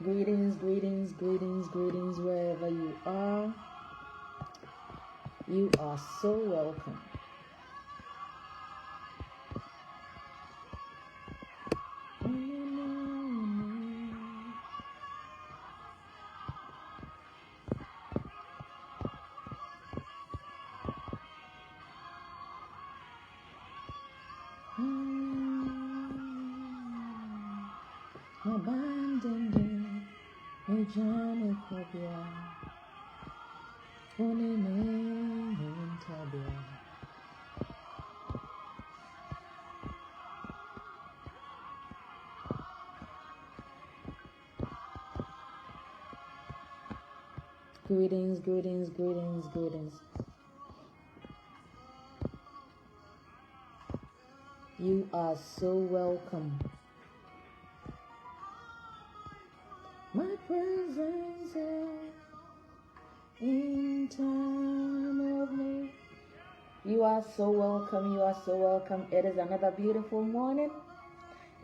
Greetings, greetings, greetings, greetings, wherever you are. You are so welcome. Greetings, greetings, greetings, greetings. You are so welcome. My presence in time of need. You are so welcome. You are so welcome. It is another beautiful morning,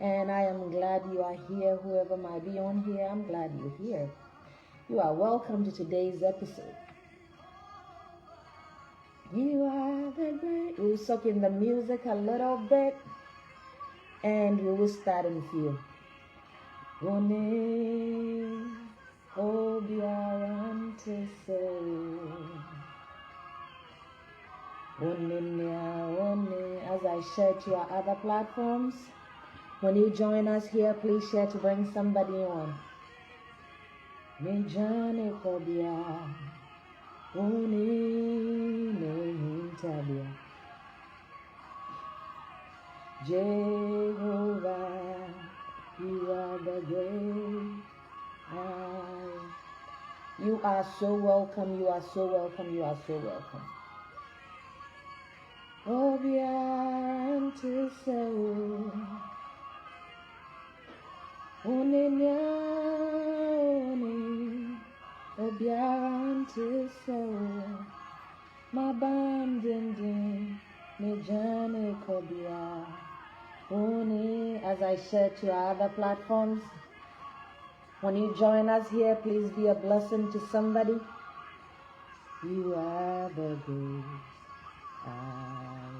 and I am glad you are here. Whoever might be on here, I'm glad you're here. You are welcome to today's episode. You are the great. We'll soak in the music a little bit, and we will start in a few. One, oh, be to say. As I share to our other platforms, when you join us here, please share to bring somebody on. Mejane kobia, oni tabia. Jehovah, you are the great I. You are so welcome. You are so welcome. You are so welcome. Obiante seu, onenya oni, obiante seu, mabandende, mejane kobia, oni. As I share to our other platforms, when you join us here, please be a blessing to somebody. You are the great I am.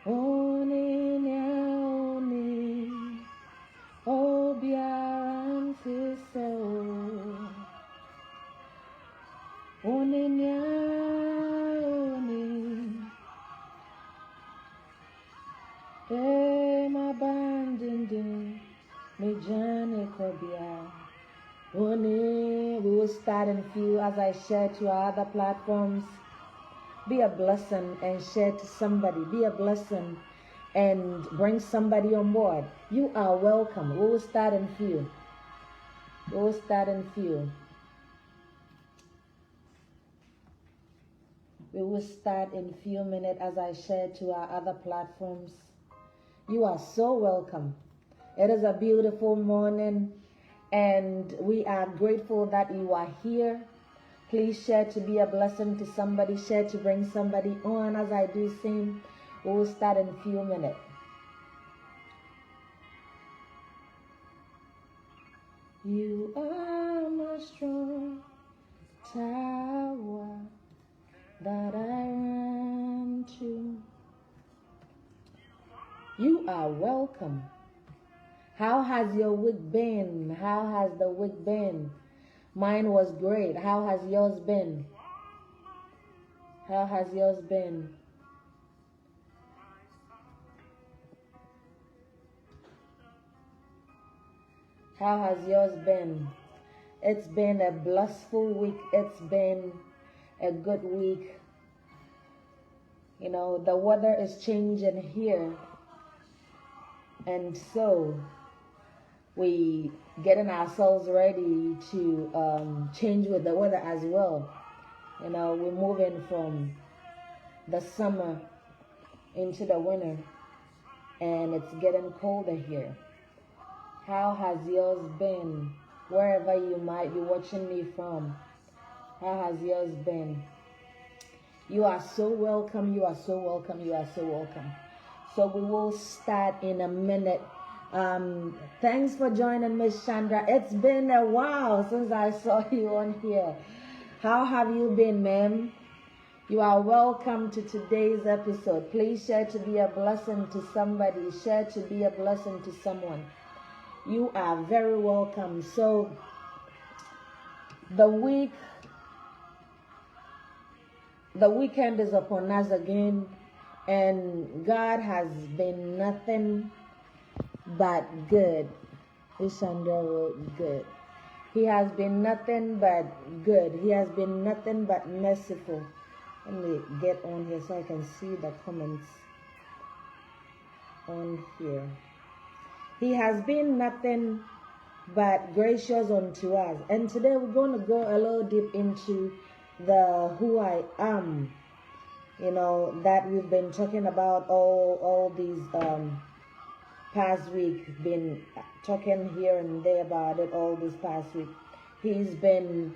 Oni naoni, obiarante seu. Oni naoni, mabandende, mejane kobia. Oni. We will start in a few as I share to our other platforms. Be a blessing and share to somebody. Be a blessing and bring somebody on board. You are welcome. We will start in few. We will start in few. We will start in few minutes as I share to our other platforms. You are so welcome. It is a beautiful morning, and we are grateful that you are here. Please share to be a blessing to somebody. Share to bring somebody on as I do same. We will start in a few minutes. You are my strong tower that I ran to. You are welcome. How has your week been? How has the week been? Mine was great. How has yours been? How has yours been? How has yours been? It's been a blissful week. It's been a good week. You know, the weather is changing here. And so we getting ourselves ready to change with the weather as well. You know, we're moving from the summer into the winter, and it's getting colder here. How has yours been? Wherever you might be watching me from, how has yours been? You are so welcome. You are so welcome. You are so welcome. So we will start in a minute. Thanks for joining, Miss Chandra. It's been a while since I saw you on here. How have you been, ma'am? You are welcome to today's episode. Please share to be a blessing to somebody. Share to be a blessing to someone. You are very welcome. So, the weekend is upon us again, and God has been nothing but good. Ishandra wrote good. He has been nothing but good. He has been nothing but merciful. Let me get on here so I can see the comments on here. He has been nothing but gracious unto us. And today we're going to go a little deep into the who I am, that we've been talking about all these past week, been talking here and there about it all this past week. He's been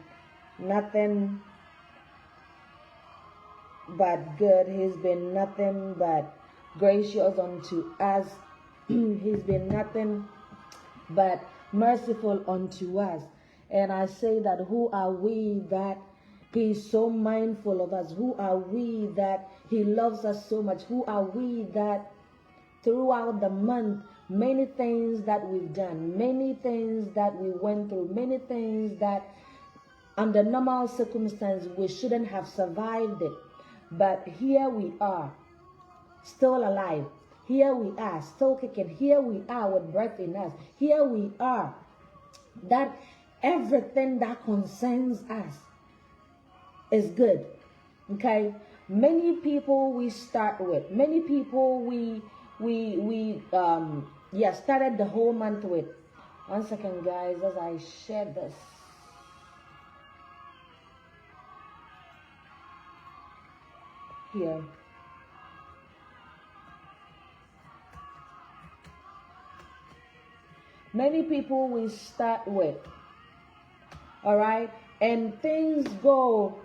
nothing but good. He's been nothing but gracious unto us. He's been nothing but merciful unto us. And I say that who are we that He's so mindful of us? Who are we that He loves us so much? Who are we that throughout the month, many things that we've done, many things that we went through, many things that under normal circumstances we shouldn't have survived it, but here we are, still alive. Here we are, still kicking. Here we are with breath in us. Here we are, that everything that concerns us is good. Okay? Many people we start with, many people we started the whole month with. 1 second, guys, as I share this. Here. Many people we start with, all right, and things go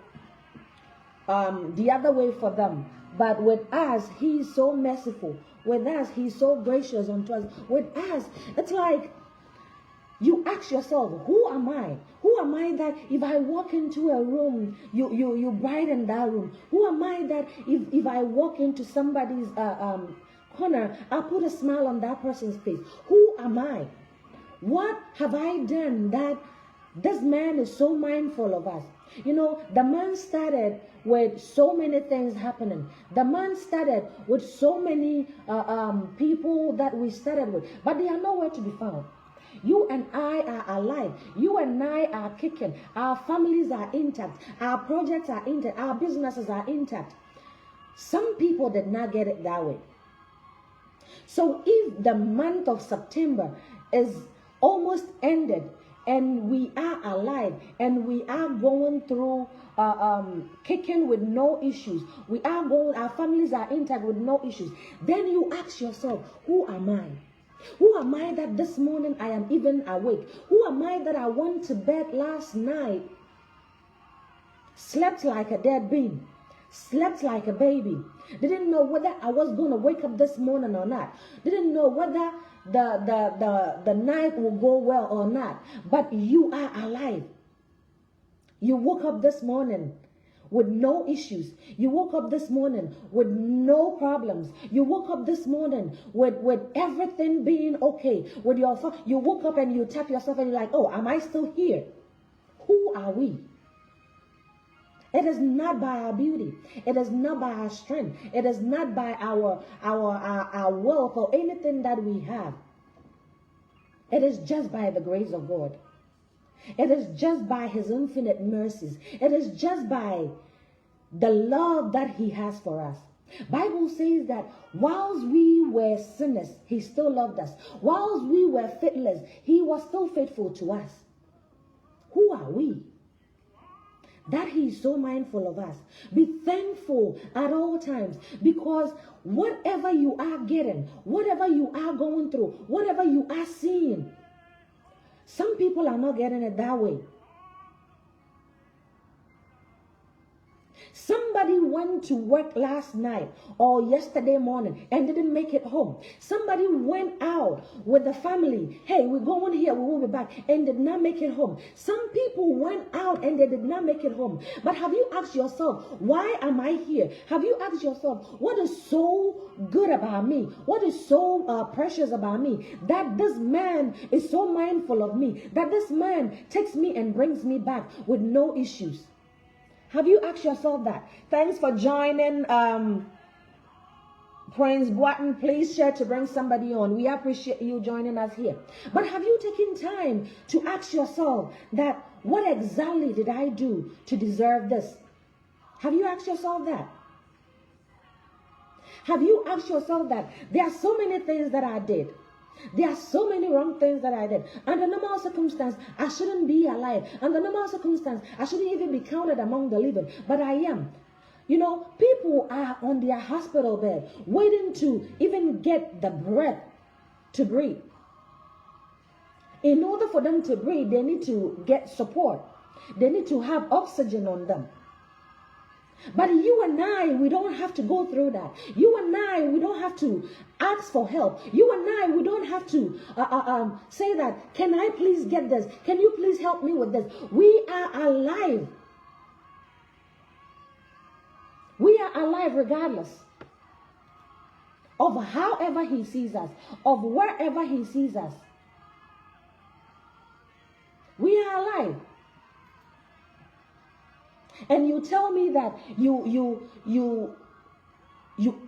the other way for them. But with us, He's so merciful. With us, He's so gracious unto us. With us, it's like you ask yourself, who am I? Who am I that if I walk into a room, you brighten that room? Who am I that if I walk into somebody's corner, I put a smile on that person's face? Who am I? What have I done that this man is so mindful of us? The man started with so many things happening. The man started with so many people that we started with, but they are nowhere to be found. You and I are alive. You and I are kicking. Our families are intact. Our projects are intact. Our businesses are intact. Some people did not get it that way. So if the month of September is almost ended, and we are alive, and we are going through kicking with no issues, our families are intact with no issues, then you ask yourself, who am I? Who am I that this morning I am even awake? Who am I that I went to bed last night, slept like a dead bean, slept like a baby, didn't know whether I was going to wake up this morning or not, didn't know whether the night will go well or not, but you are alive. You woke up this morning with no issues. You woke up this morning with no problems. You woke up this morning with everything being okay. With you woke up and you tap yourself and you're like, oh, am I still here? Who are we? It is not by our beauty. It is not by our strength. It is not by our wealth or anything that we have. It is just by the grace of God. It is just by His infinite mercies. It is just by the love that He has for us. Bible says that whilst we were sinners, He still loved us. Whilst we were faithless, He was still faithful to us. Who are we that He is so mindful of us? Be thankful at all times, because whatever you are getting, whatever you are going through, whatever you are seeing, some people are not getting it that way. Somebody went to work last night or yesterday morning and didn't make it home. Somebody went out with the family. Hey, we're going here, we will be back, and did not make it home. Some people went out and they did not make it home. But have you asked yourself, why am I here? Have you asked yourself, what is so good about me? What is so precious about me that this man is so mindful of me, that this man takes me and brings me back with no issues? Have you asked yourself that? Thanks for joining. Prince Boatin, please share to bring somebody on. We appreciate you joining us here. But have you taken time to ask yourself that, what exactly did I do to deserve this? Have you asked yourself that? Have you asked yourself that there are so many things that I did? There are so many wrong things that I did. Under normal circumstance, I shouldn't be alive. Under normal circumstance, I shouldn't even be counted among the living. But I am. You know, people are on their hospital bed waiting to even get the breath to breathe. In order for them to breathe, they need to get support. They need to have oxygen on them. But you and I, we don't have to go through that. You and I, we don't have to ask for help. You and I, we don't have to say that, can I please get this? Can you please help me with this? We are alive. We are alive regardless of however he sees us, of wherever he sees us. We are alive. And you tell me that you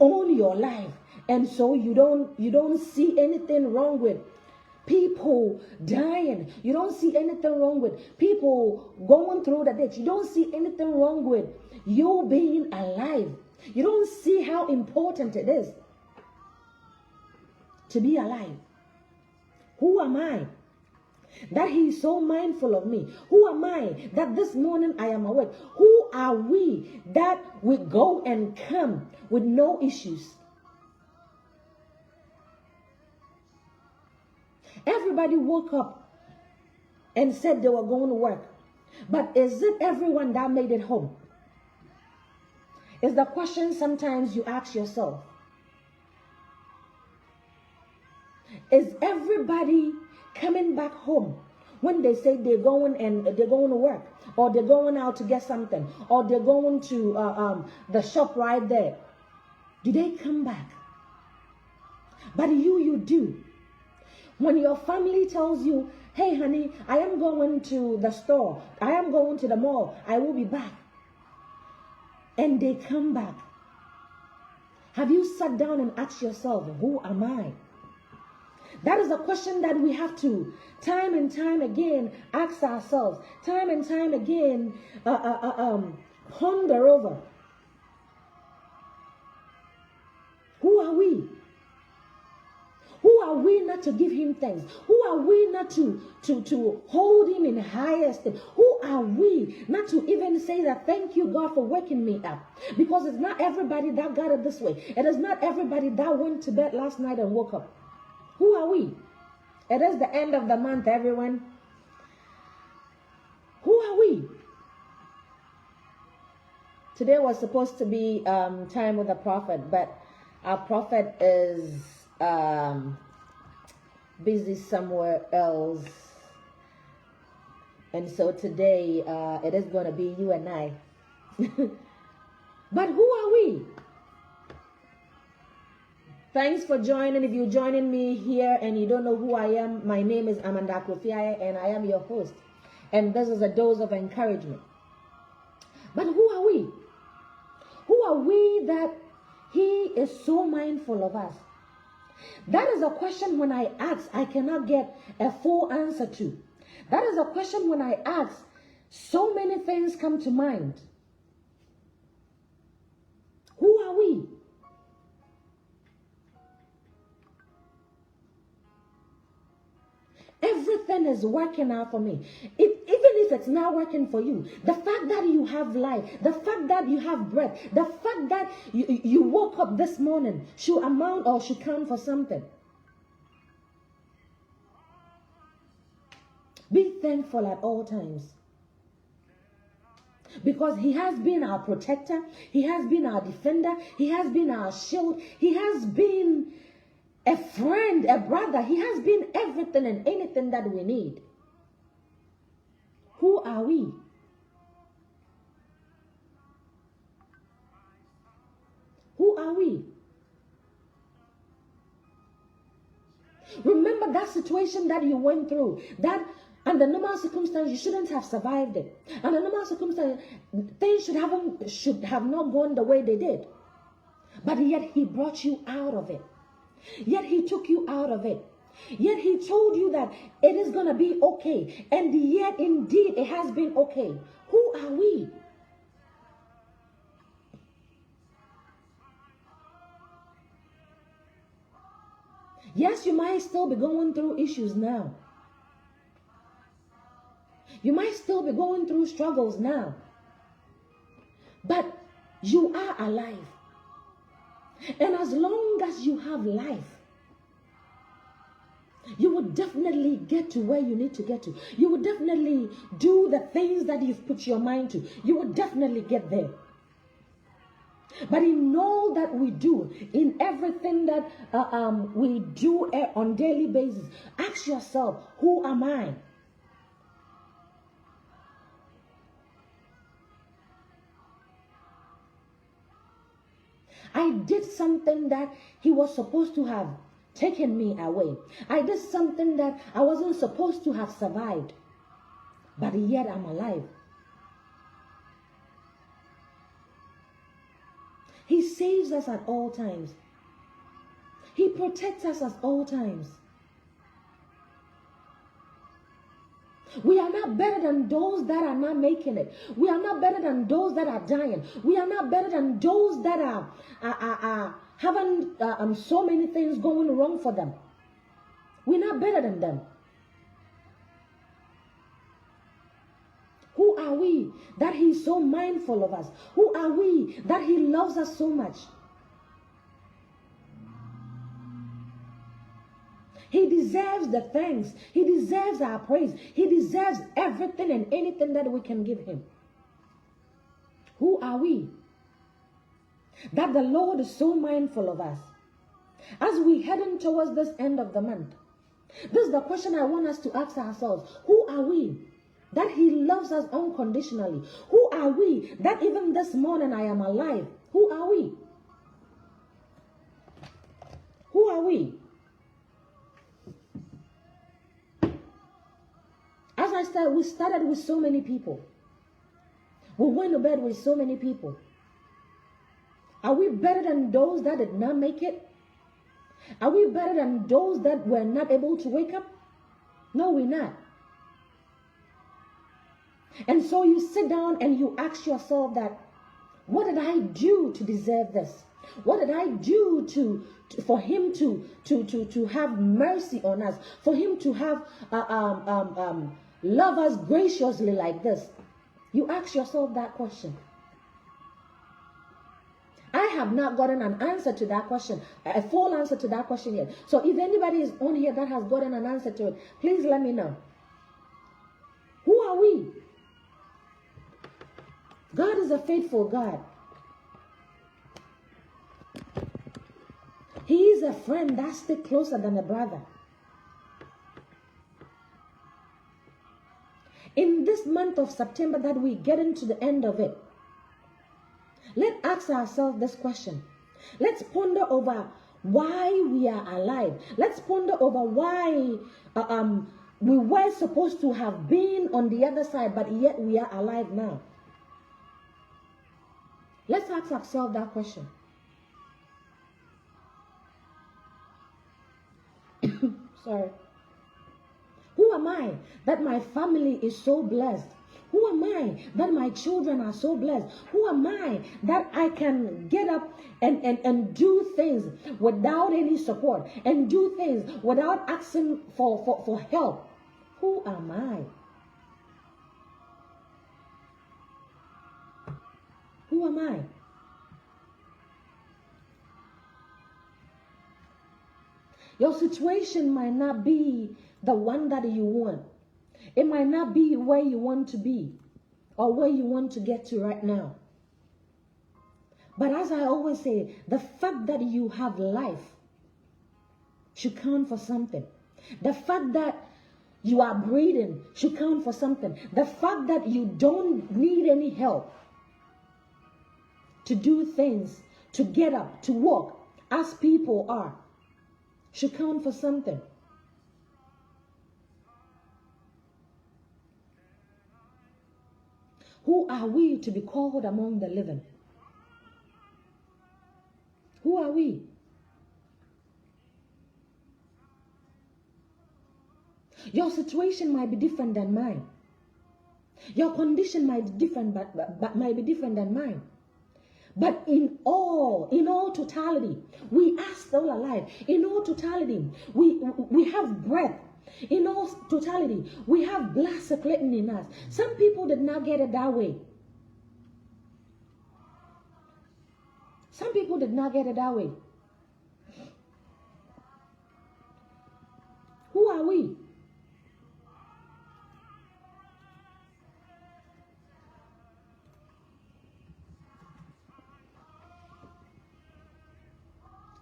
own your life, and so you don't see anything wrong with people dying. You don't see anything wrong with people going through the ditch. You don't see anything wrong with you being alive. You don't see how important it is to be alive. Who am I that he is so mindful of me? Who am I that this morning I am awake? Who are we that we go and come with no issues? Everybody woke up and said they were going to work. But is it everyone that made it home? Is the question sometimes you ask yourself. Is everybody coming back home when they say they're going to work, or they're going out to get something, or they're going to the shop right there? Do they come back? But you do. When your family tells you, hey honey, I am going to the store, I am going to the mall, I will be back, and they come back, have you sat down and asked yourself, who am I? That is a question that we have to time and time again ask ourselves, time and time again ponder over. Who are we? Who are we not to give him thanks? Who are we not to hold him in high esteem? Who are we not to even say that, thank you, God, for waking me up? Because it's not everybody that got it this way. It is not everybody that went to bed last night and woke up. Who are we? It is the end of the month, everyone. Who are we? Today was supposed to be time with the prophet, but our prophet is busy somewhere else, and so today it is going to be you and I. But who are we? Thanks for joining. If you're joining me here and you don't know who I am, my name is Amanda Kofiaye and I am your host, and this is a dose of encouragement. But who are we? Who are we that he is so mindful of us? That is a question when I ask, I cannot get a full answer to. That is a question when I ask, so many things come to mind. Who are we? Everything is working out for me. Even if it's not working for you, the fact that you have life, the fact that you have breath, the fact that you woke up this morning should amount or should count for something. Be thankful at all times. Because he has been our protector. He has been our defender. He has been our shield. He has been a friend, a brother. He has been everything and anything that we need. Who are we? Who are we? Remember that situation that you went through, that under normal circumstances you shouldn't have survived it. Under normal circumstances, things should have not gone the way they did. But yet he brought you out of it. Yet he took you out of it. Yet he told you that it is going to be okay. And yet indeed it has been okay. Who are we? Yes, you might still be going through issues now. You might still be going through struggles now. But you are alive. And as long as you have life, you will definitely get to where you need to get to. You will definitely do the things that you've put your mind to. You will definitely get there. But in all that we do, in everything that we do on daily basis, ask yourself, who am I? I did something that he was supposed to have taken me away. I did something that I wasn't supposed to have survived. But yet I'm alive. He saves us at all times. He protects us at all times. We are not better than those that are not making it. We are not better than those that are dying. We are not better than those that are having so many things going wrong for them. We're not better than them. Who are we that he's so mindful of us? Who are we that he loves us so much? He deserves the thanks. He deserves our praise. He deserves everything and anything that we can give him. Who are we that the Lord is so mindful of us? As we heading towards this end of the month, this is the question I want us to ask ourselves. Who are we that he loves us unconditionally? Who are we that even this morning I am alive? Who are we? Who are we? As I started, we started with so many people. We went to bed with so many people. Are we better than those that did not make it? Are we better than those that were not able to wake up? No, we're not. And so you sit down and you ask yourself that, what did I do to deserve this? What did I do for him to have mercy on us? For him to have love us graciously like this? You ask yourself that question. I have not gotten an answer to that question, a full answer to that question yet. So if anybody is on here that has gotten an answer to it, please let me know. Who are we? God is a faithful God. He is a friend that sticks closer than a brother. In this month of September that we get into the end of it, let's ask ourselves this question. Let's ponder over why we are alive. Let's ponder over why we were supposed to have been on the other side, but yet we are alive now. Let's ask ourselves that question. Sorry. Who am I that my family is so blessed? Who am I that my children are so blessed? Who am I that I can get up and do things without any support and do things without asking for help? Who am I? Who am I? Your situation might not be the one that you want. It might not be where you want to be. or where you want to get to right now. But as I always say, the fact that you have life should count for something. The fact that you are breathing should count for something. The fact that you don't need any help to do things, to get up, to walk, as people are, should count for something. Who are we to be called among the living? Who are we? Your situation might be different than mine. Your condition might be different, but might be different than mine. But in all totality, we are still alive. In all totality, we have breath. In all totality, we have blood circulating in us. Some people did not get it that way. Some people did not get it that way. Who are we?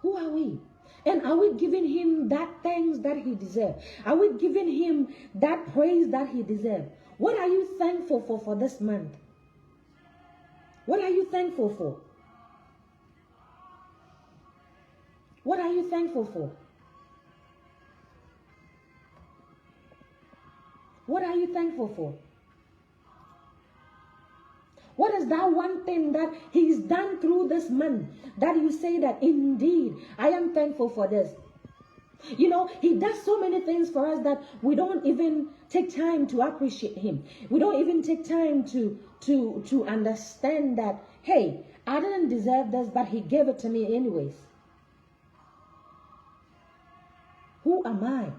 Who are we? And are we giving him that thanks that he deserves? Are we giving him that praise that he deserves? What are you thankful for this month? What are you thankful for? What are you thankful for? What are you thankful for? What is that one thing that he's done through this month that you say that indeed I am thankful for this? You know, he does so many things for us that we don't even take time to appreciate him. We don't even take time to understand that, hey, I didn't deserve this, but he gave it to me anyways. Who am I?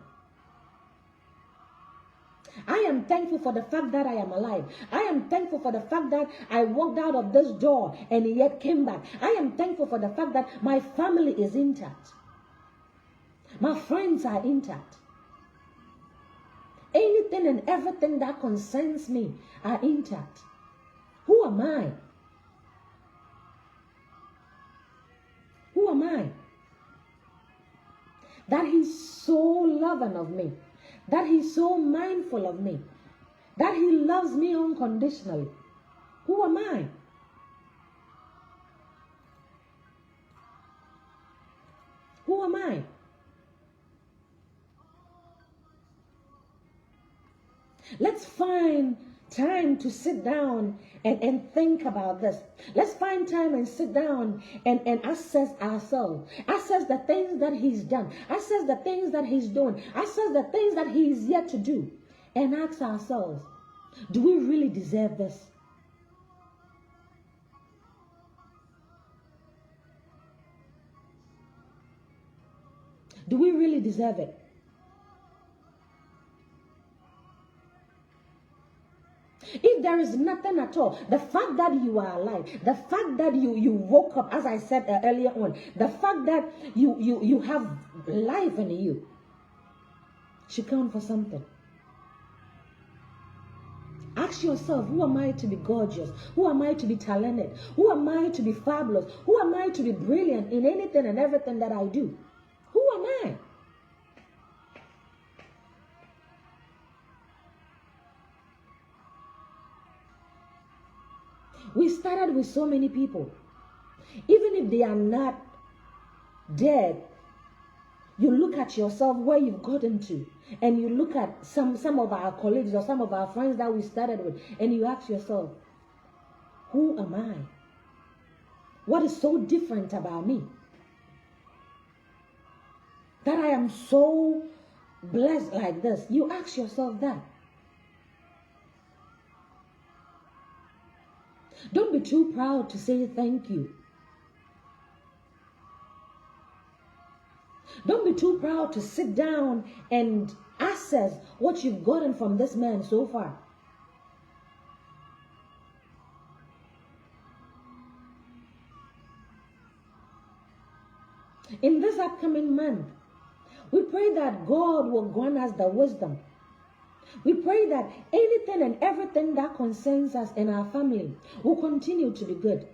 I am thankful for the fact that I am alive. I am thankful for the fact that I walked out of this door and yet came back. I am thankful for the fact that my family is intact. My friends are intact. Anything and everything that concerns me are intact. Who am I? Who am I? That he's so loving of me. That he's so mindful of me. That he loves me unconditionally. Who am I? Who am I? Let's find time to sit down and think about this. Let's find time and sit down and assess ourselves. Assess the things that he's done. Assess the things that he's doing. Assess the things that he's yet to do. And ask ourselves, do we really deserve this? Do we really deserve it? If there is nothing at all, the fact that you are alive, the fact that you woke up, as I said earlier on, the fact that you have life in you should count for something. Ask yourself, who am I to be gorgeous? Who am I to be talented? Who am I to be fabulous? Who am I to be brilliant in anything and everything that I do? Who am I? We started with so many people. Even if they are not dead, you look at yourself where you've gotten to, and you look at some of our colleagues or some of our friends that we started with, and you ask yourself, who am I? What is so different about me? That I am so blessed like this. You ask yourself that. Don't be too proud to say thank you. Don't be too proud to sit down and assess what you've gotten from this man so far. In this upcoming month, we pray that God will grant us the wisdom We pray that anything and everything that concerns us and our family will continue to be good.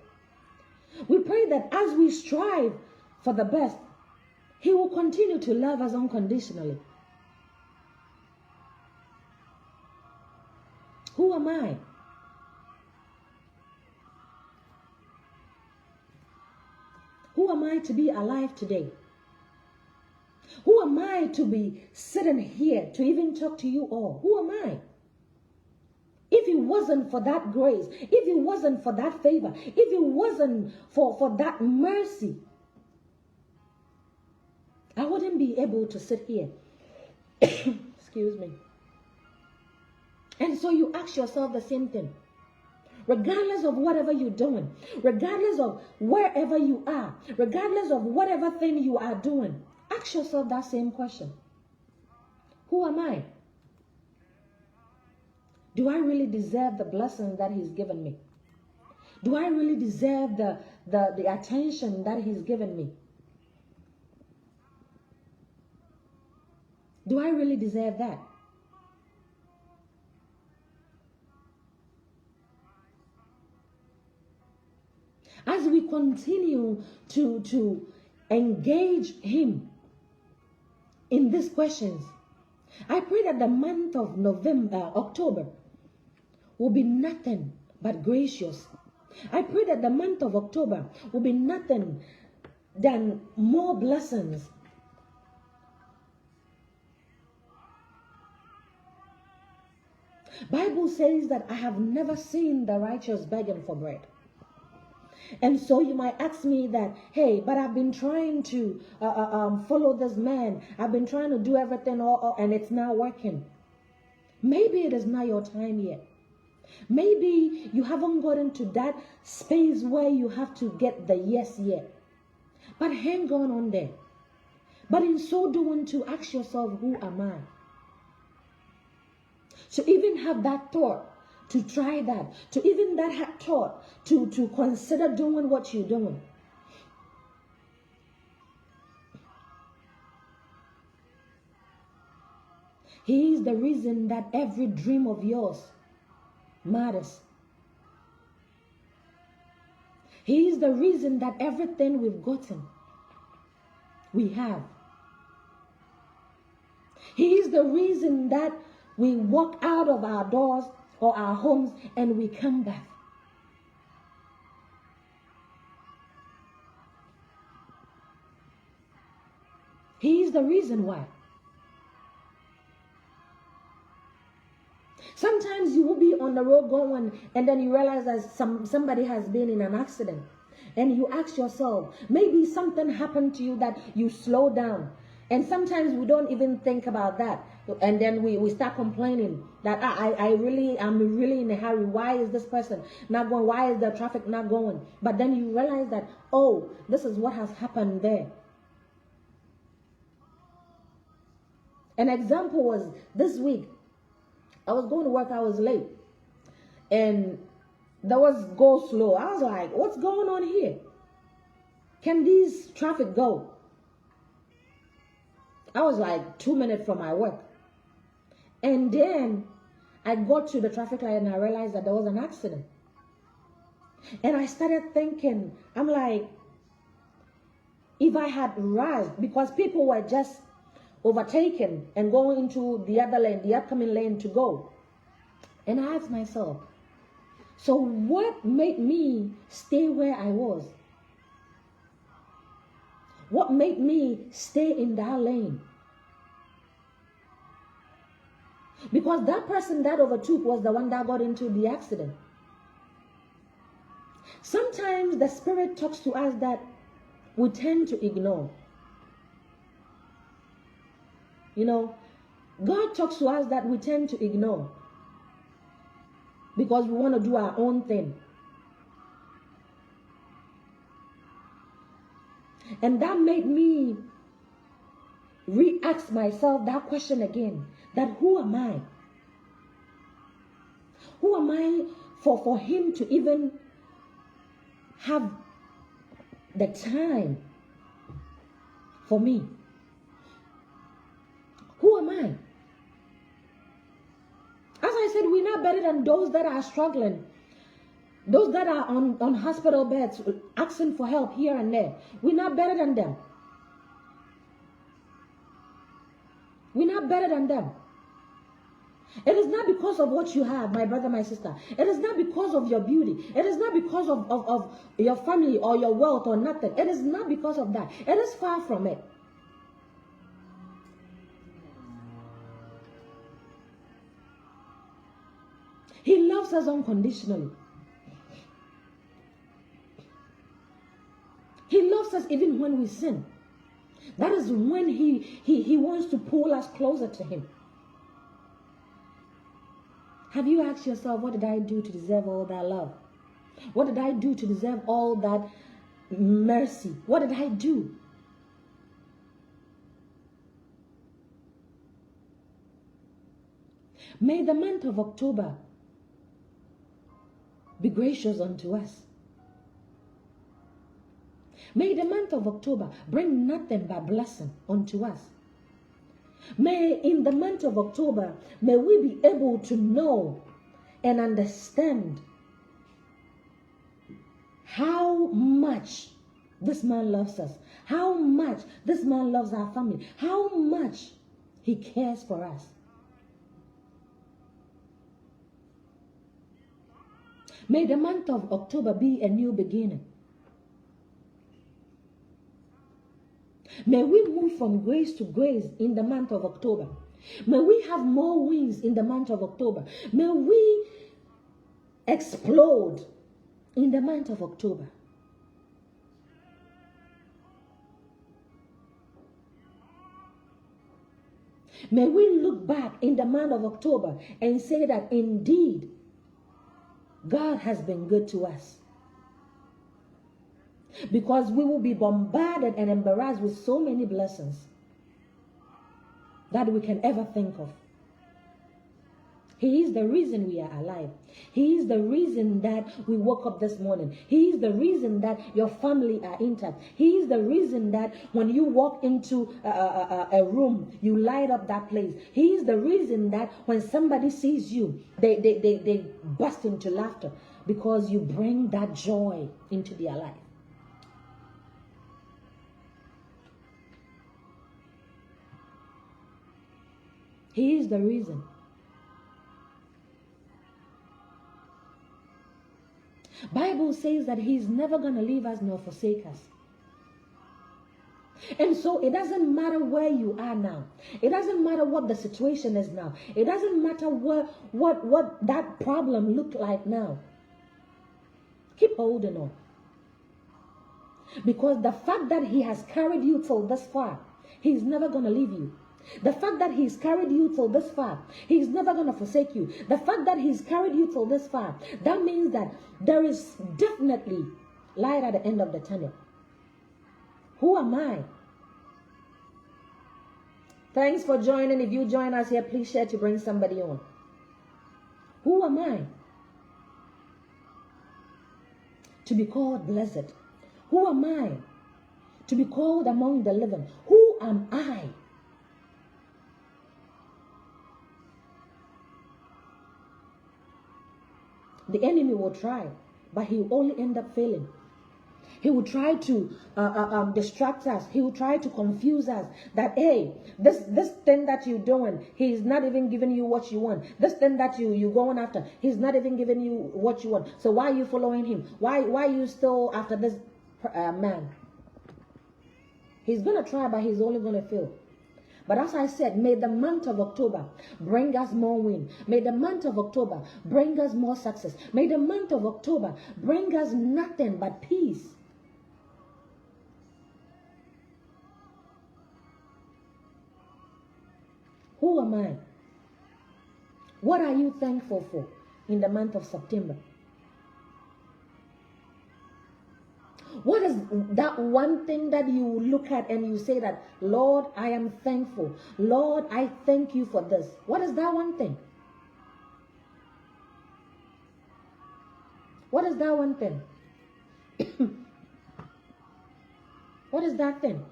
We pray that as we strive for the best, He will continue to love us unconditionally. Who am I? Who am I to be alive today? Who am I to be sitting here to even talk to you all? Who am I? If it wasn't for that grace, if it wasn't for that favor, if it wasn't for that mercy, I wouldn't be able to sit here. Excuse me. And so you ask yourself the same thing. Regardless of whatever you're doing, regardless of wherever you are, regardless of whatever thing you are doing, ask yourself that same question. Who am I? Do I really deserve the blessings that He's given me? Do I really deserve the attention that He's given me? Do I really deserve that? As we continue to engage Him in these questions, I pray that the month of October will be nothing but gracious. I pray that the month of October will be nothing than more blessings. Bible says that I have never seen the righteous begging for bread. And so you might ask me that, hey, but I've been trying to follow this man. I've been trying to do everything and it's not working. Maybe it is not your time yet. Maybe you haven't gotten to that space where you have to get the yes yet. But hang on there. But in so doing, to ask yourself, who am I? So even have that thought to try that, to even that thought to consider doing what you're doing. He is the reason that every dream of yours matters. He is the reason that everything we've gotten, we have. He is the reason that we walk out of our doors or our homes and we come back. He is the reason why. Sometimes you will be on the road going and then you realize that somebody has been in an accident. And you ask yourself, maybe something happened to you that you slow down. And sometimes we don't even think about that. And then we start complaining that I'm really in a hurry. Why is this person not going? Why is the traffic not going? But then you realize that, oh, this is what has happened there. An example was this week. I was going to work, I was late. And there was go slow. I was like, what's going on here? Can these traffic go? I was like 2 minutes from my work. And then I got to the traffic light and I realized that there was an accident. And I started thinking, I'm like, if I had rushed, because people were just overtaken and going into the other lane, the upcoming lane to go. And I asked myself, so what made me stay where I was? What made me stay in that lane? Because that person that overtook was the one that got into the accident. Sometimes the Spirit talks to us that we tend to ignore. You know, God talks to us that we tend to ignore because we want to do our own thing. And that made me re-ask myself that question again, that who am I? Who am I for him to even have the time for me? Who am I? We're not better than those that are struggling. Those that are on hospital beds asking for help here and there. We're not better than them. We're not better than them. It is not because of what you have, my brother, my sister. It is not because of your beauty. It is not because of your family or your wealth or nothing. It is not because of that. It is far from it. He loves us unconditionally. He loves us even when we sin. That is when he wants to pull us closer to him. Have you asked yourself, what did I do to deserve all that love? What did I do to deserve all that mercy? What did I do? May the month of October be gracious unto us. May the month of October bring nothing but blessing unto us. May in the month of October, may we be able to know and understand how much this man loves us, how much this man loves our family, how much he cares for us. May the month of October be a new beginning. May we move from grace to grace in the month of October. May we have more wings in the month of October. May we explode in the month of October. May we look back in the month of October and say that indeed God has been good to us. Because we will be bombarded and embarrassed with so many blessings that we can ever think of. He is the reason we are alive. He is the reason that we woke up this morning. He is the reason that your family are intact. He is the reason that when you walk into a room, you light up that place. He is the reason that when somebody sees you, they burst into laughter because you bring that joy into their life. He is the reason. Bible says that he's never going to leave us nor forsake us. And so it doesn't matter where you are now. It doesn't matter what the situation is now. It doesn't matter what that problem look like now. Keep holding on. Because the fact that he has carried you till this far, he's never going to leave you. The fact that he's carried you till this far, he's never going to forsake you. The fact that he's carried you till this far, that means that there is definitely light at the end of the tunnel. Who am I? Thanks for joining. If you join us here, please share to bring somebody on. Who am I to be called blessed? Who am I to be called among the living? Who am I? The enemy will try, but he will only end up failing. He will try to distract us. He will try to confuse us that, hey, this thing that you're doing, he's not even giving you what you want. This thing that you're going after, he's not even giving you what you want. So why are you following him? Why are you still after this man? He's going to try, but he's only going to fail. But as I said, may the month of October bring us more win. May the month of October bring us more success. May the month of October bring us nothing but peace. Who am I? What are you thankful for in the month of September? What is that one thing that you look at and you say that, Lord, I am thankful. Lord, I thank you for this. What is that one thing? What is that one thing? What is that thing?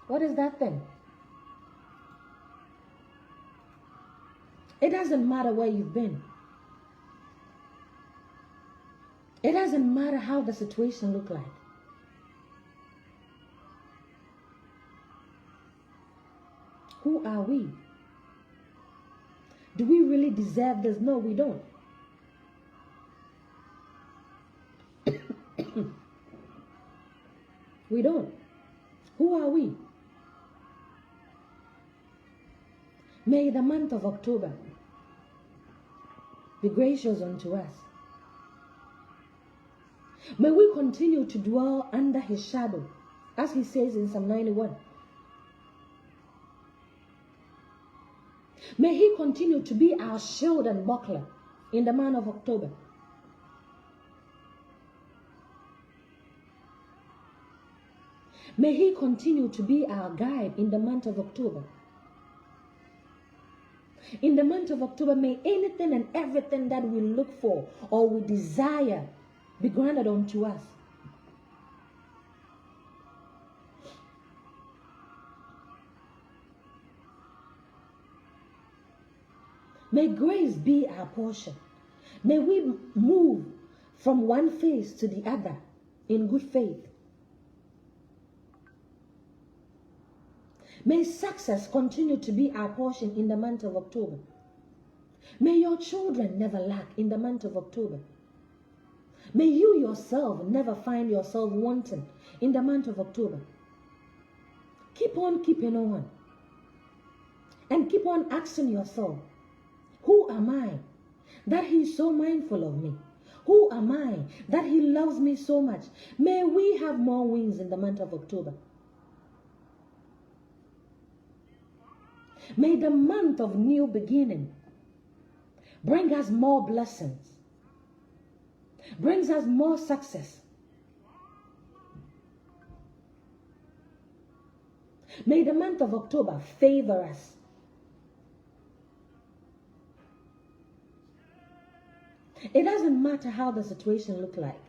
What is that thing? It doesn't matter where you've been. It doesn't matter how the situation look like. Who are we? Do we really deserve this? No, we don't. We don't. Who are we? May the month of October be gracious unto us. May we continue to dwell under his shadow, as he says in Psalm 91. May he continue to be our shield and buckler in the month of October. May he continue to be our guide in the month of October. In the month of October, may anything and everything that we look for or we desire be granted unto us. May grace be our portion. May we move from one phase to the other in good faith. May success continue to be our portion in the month of October. May your children never lack in the month of October. May you yourself never find yourself wanting in the month of October. Keep on keeping on. And keep on asking yourself, who am I that he is so mindful of me? Who am I that he loves me so much? May we have more wings in the month of October. May the month of new beginning bring us more blessings, brings us more success. May the month of October favor us. It doesn't matter how the situation looks like.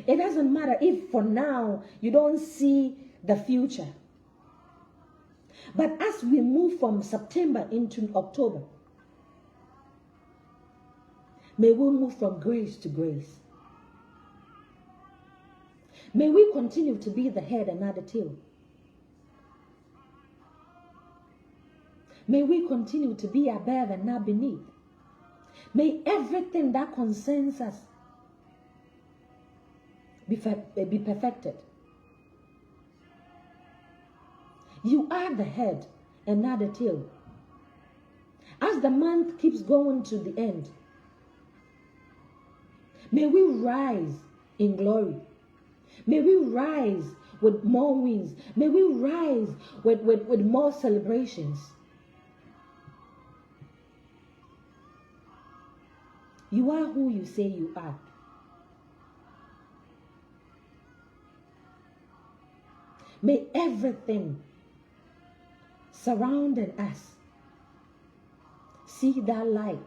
It doesn't matter if for now you don't see the future. But as we move from September into October, may we move from grace to grace. May we continue to be the head and not the tail. May we continue to be above and not beneath. May everything that concerns us be perfected. You are the head and not the tail. As the month keeps going to the end, may we rise in glory. May we rise with more wings. May we rise with more celebrations. You are who you say you are. May everything surrounding us see that light.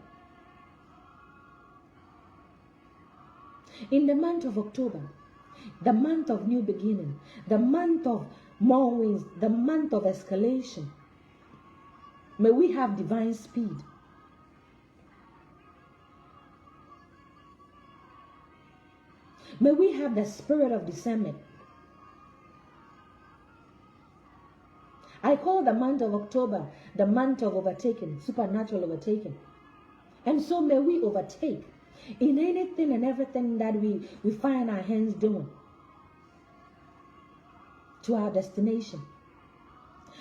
In the month of October, the month of new beginning, the month of more wings, the month of escalation, may we have divine speed. May we have the spirit of discernment. I call the month of October the month of overtaking, supernatural overtaking. And so may we overtake in anything and everything that we find our hands doing to our destination.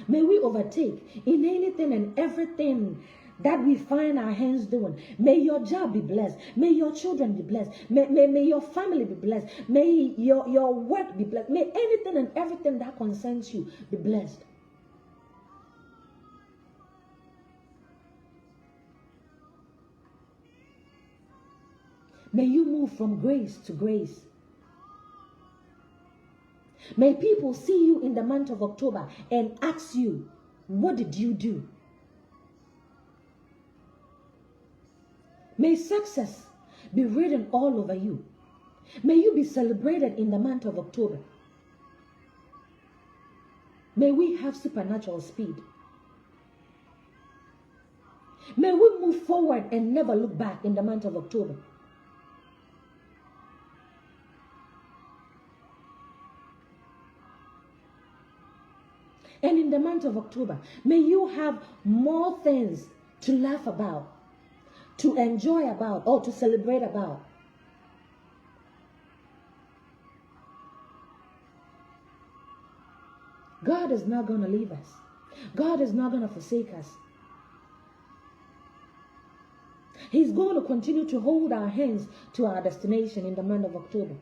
May we overtake in anything and everything that we find our hands doing. May your job be blessed. May your children be blessed. May your family be blessed. May your work be blessed. May anything and everything that concerns you be blessed. May you move from grace to grace. May people see you in the month of October and ask you, what did you do? May success be written all over you. May you be celebrated in the month of October. May we have supernatural speed. May we move forward and never look back in the month of October. And in the month of October, may you have more things to laugh about, to enjoy about, or to celebrate about. God is not going to leave us. God is not going to forsake us. He's going to continue to hold our hands to our destination in the month of October.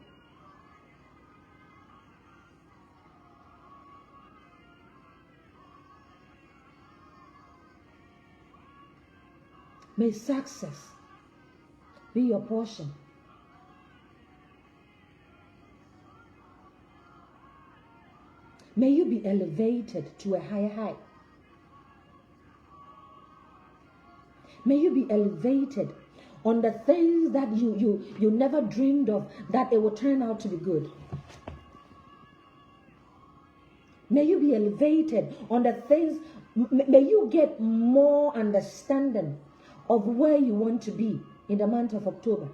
May success be your portion. May you be elevated to a higher height. May you be elevated on the things that you never dreamed of, that it will turn out to be good. May you be elevated on the things, may you get more understanding of where you want to be in the month of October.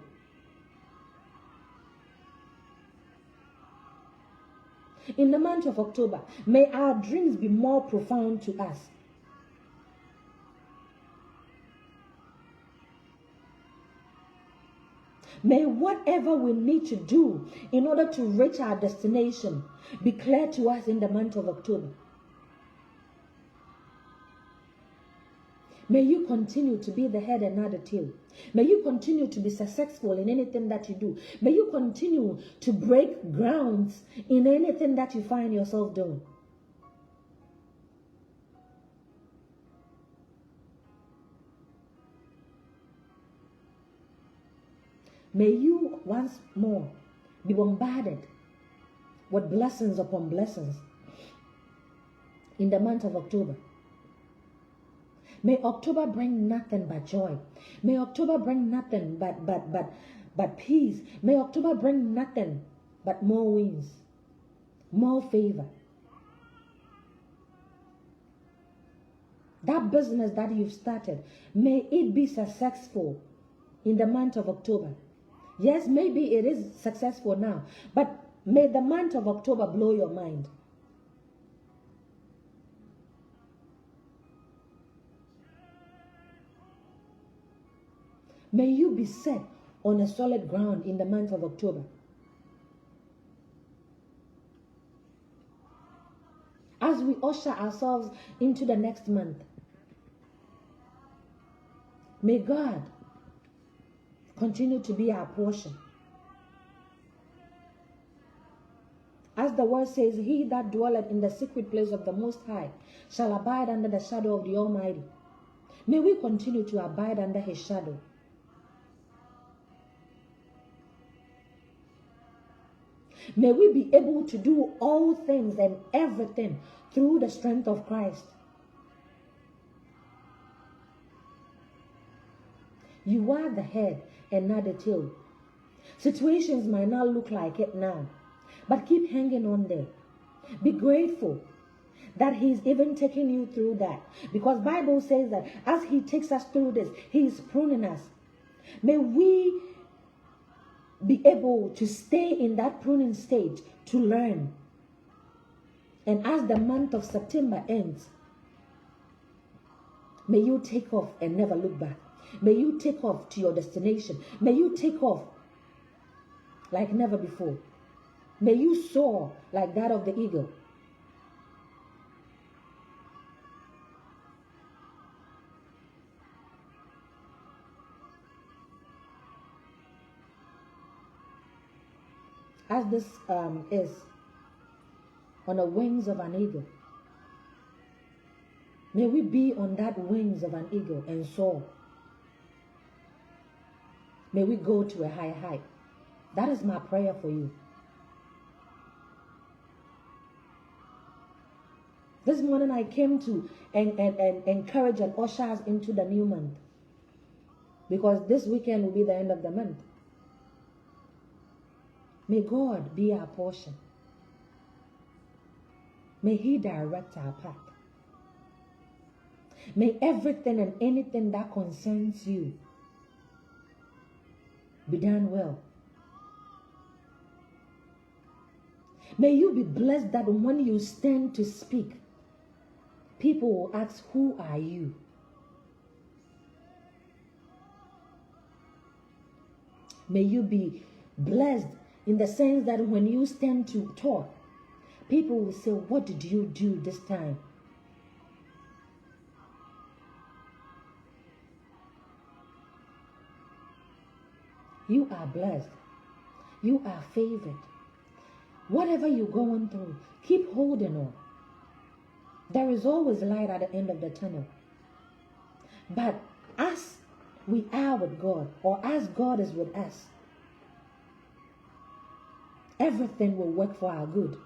In the month of October, may our dreams be more profound to us. May whatever we need to do in order to reach our destination be clear to us in the month of October. May you continue to be the head and not the tail. May you continue to be successful in anything that you do. May you continue to break grounds in anything that you find yourself doing. May you once more be bombarded with blessings upon blessings in the month of October. May October bring nothing but joy. May October bring nothing but peace. May October bring nothing but more wins, more favor. That business that you've started, may it be successful in the month of October. Yes, maybe it is successful now, but may the month of October blow your mind. May you be set on a solid ground in the month of October. As we usher ourselves into the next month, may God continue to be our portion. As the word says, he that dwelleth in the secret place of the Most High shall abide under the shadow of the Almighty. May we continue to abide under his shadow. May we be able to do all things and everything through the strength of Christ. You are the head and not the tail. Situations might not look like it now, but keep hanging on there. Be grateful that he's even taking you through that. Because Bible says that as he takes us through this, he is pruning us. May we be able to stay in that pruning stage to learn. And as the month of September ends, may you take off and never look back. May you take off to your destination. May you take off like never before. May you soar like that of the eagle. As this is on the wings of an eagle, may we be on that wings of an eagle and soar. May we go to a high height. That is my prayer for you. This morning I came to and encourage and usher us into the new month, because this weekend will be the end of the month. May God be our portion. May he direct our path. May everything and anything that concerns you be done well. May you be blessed that when you stand to speak, people will ask, who are you? May you be blessed in the sense that when you stand to talk, people will say, what did you do this time? You are blessed. You are favored. Whatever you're going through, keep holding on. There is always light at the end of the tunnel. But as we are with God, or as God is with us, everything will work for our good.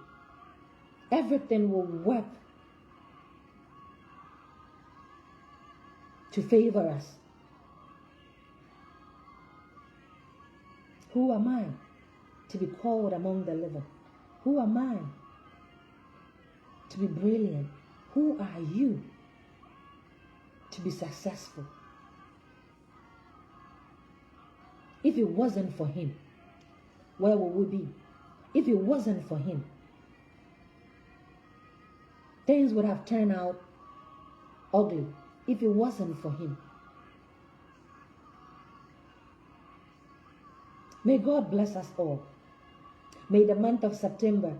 Everything will work to favor us. Who am I to be called among the living? Who am I to be brilliant? Who are you to be successful? If it wasn't for him, where would we be? If it wasn't for him, things would have turned out ugly. If it wasn't for him. May God bless us all. May the month of September,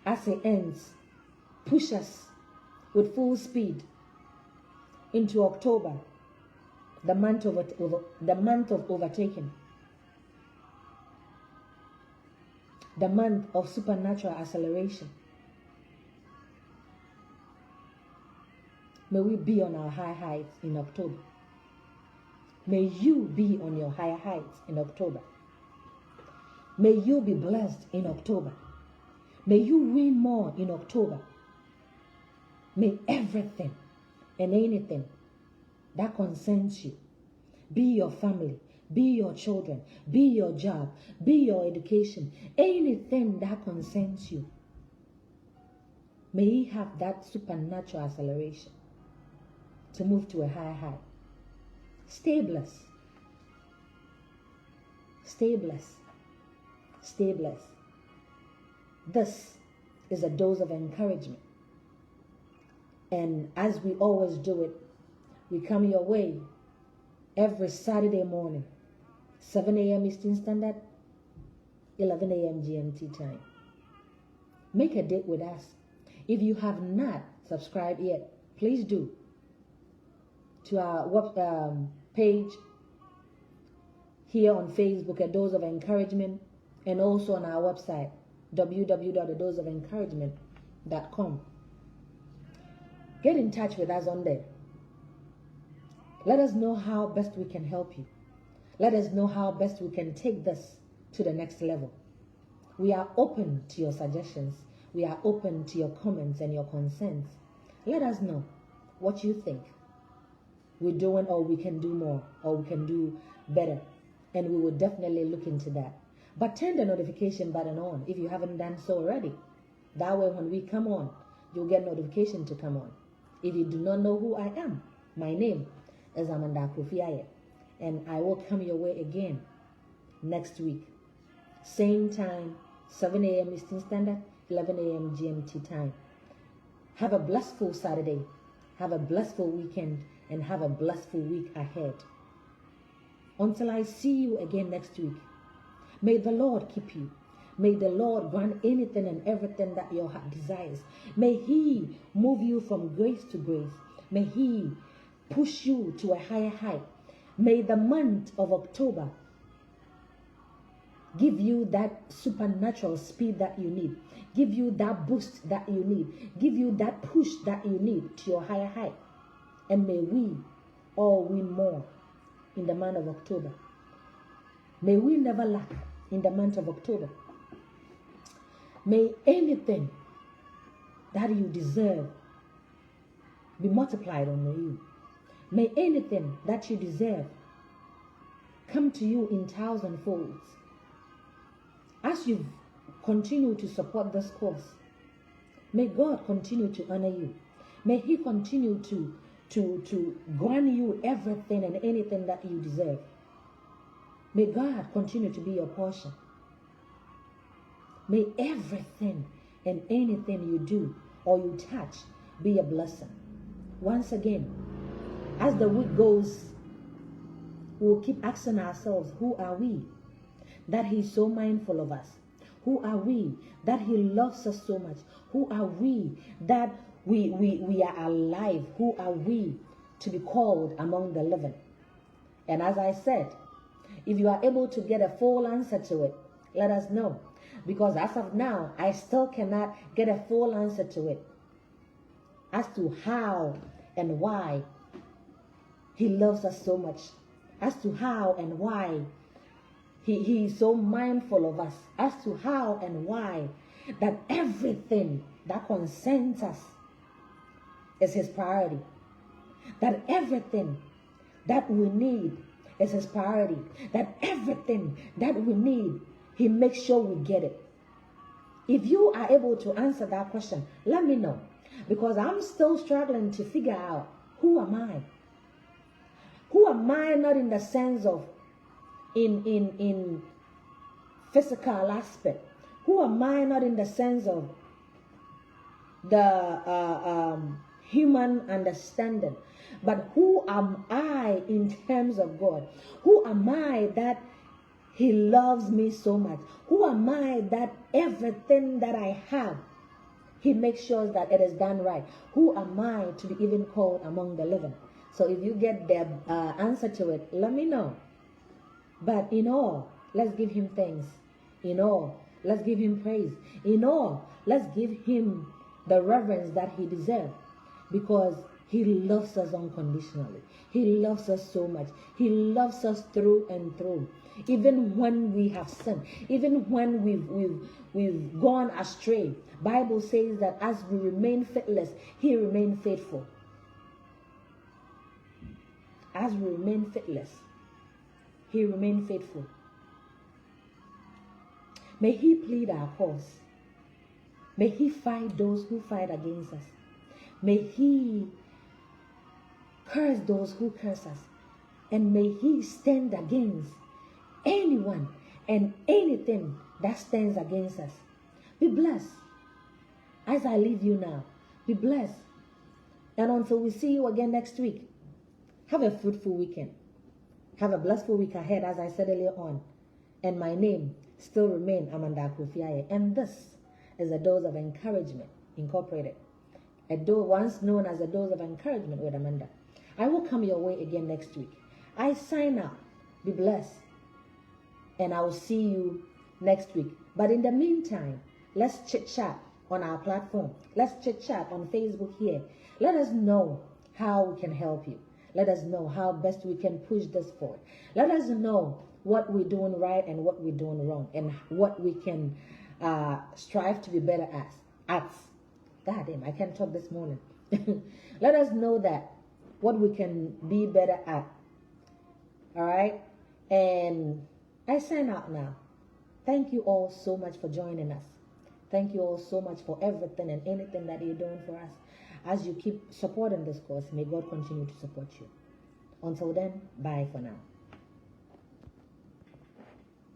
as it ends, push us with full speed into October, the month of overtaking, the month of supernatural acceleration. May we be on our high heights in October. May you be on your higher heights in October. May you be blessed in October. May you win more in October. May everything and anything that concerns you, be your family, be your children, be your job, be your education, anything that concerns you, may you have that supernatural acceleration to move to a higher height. Stay blessed. Stay blessed. Stay blessed. This is a dose of encouragement. And as we always do it, we come your way every Saturday morning, 7 a.m. Eastern Standard, 11 a.m. GMT time. Make a date with us. If you have not subscribed yet, please do. To our page here on Facebook, A Dose of Encouragement, and also on our website, www.adoseofencouragement.com. Get in touch with us on there. Let us know how best we can help you. Let us know how best we can take this to the next level. We are open to your suggestions. We are open to your comments and your concerns. Let us know what you think we're doing, or we can do more, or we can do better. And we will definitely look into that. But turn the notification button on if you haven't done so already. That way when we come on, you'll get notification to come on. If you do not know who I am, my name is Amanda Kofiaye, and I will come your way again next week. Same time, 7 a.m. Eastern Standard, 11 a.m. GMT time. Have a blessful Saturday. Have a blessful weekend. And have a blessful week ahead. Until I see you again next week, may the Lord keep you. May the Lord grant anything and everything that your heart desires. May He move you from grace to grace. May He push you to a higher height. May the month of October give you that supernatural speed that you need. Give you that boost that you need. Give you that push that you need to your higher height. And may we all win more in the month of October. May we never lack in the month of October. May anything that you deserve be multiplied on you. May anything that you deserve come to you in 1,000 folds. As you continue to support this course, may God continue to honor you. May He continue to grant you everything and anything that you deserve. May God continue to be your portion. May everything and anything you do or you touch be a blessing. Once again, as the week goes, we'll keep asking ourselves, who are we that He's so mindful of us? Who are we that He loves us so much? Who are we that we are alive? Who are we to be called among the living? And as I said, if you are able to get a full answer to it, let us know. Because as of now, I still cannot get a full answer to it as to how and why He loves us so much, as to how and why He is so mindful of us, as to how and why that everything that concerns us is His priority, that everything that we need is His priority, that everything that we need, He makes sure we get it. If you are able to answer that question, let me know, because I'm still struggling to figure out, who am I? Who am I, not in the sense of in physical aspect? Who am I, not in the sense of the human understanding, but who am I in terms of God? Who am I that He loves me so much? Who am I that everything that I have, He makes sure that it is done right? Who am I to be even called among the living? So if you get the answer to it, let me know. But in all, let's give Him thanks. In all, let's give Him praise. In all, let's give Him the reverence that He deserves, because He loves us unconditionally. He loves us so much. He loves us through and through. Even when we have sinned, even when we've gone astray, Bible says that as we remain faithless, He remains faithful. As we remain faithless, He remains faithful. May He plead our cause. May He fight those who fight against us. May He curse those who curse us. And may He stand against anyone and anything that stands against us. Be blessed. As I leave you now, be blessed. And until we see you again next week, have a fruitful weekend. Have a blissful week ahead, as I said earlier on. And my name still remains Amanda Akufiaye. And this is a Dose of Encouragement Incorporated. A dose once known as a Dose of Encouragement with Amanda. I will come your way again next week. I sign out. Be blessed. And I will see you next week. But in the meantime, let's chit-chat on our platform. Let's chit-chat on Facebook here. Let us know how we can help you. Let us know how best we can push this forward. Let us know what we're doing right and what we're doing wrong, and what we can strive to be better at. God damn, I can't talk this morning. Let us know that what we can be better at. All right? And I sign out now. Thank you all so much for joining us. Thank you all so much for everything and anything that you're doing for us. As you keep supporting this course, may God continue to support you. Until then, bye for now.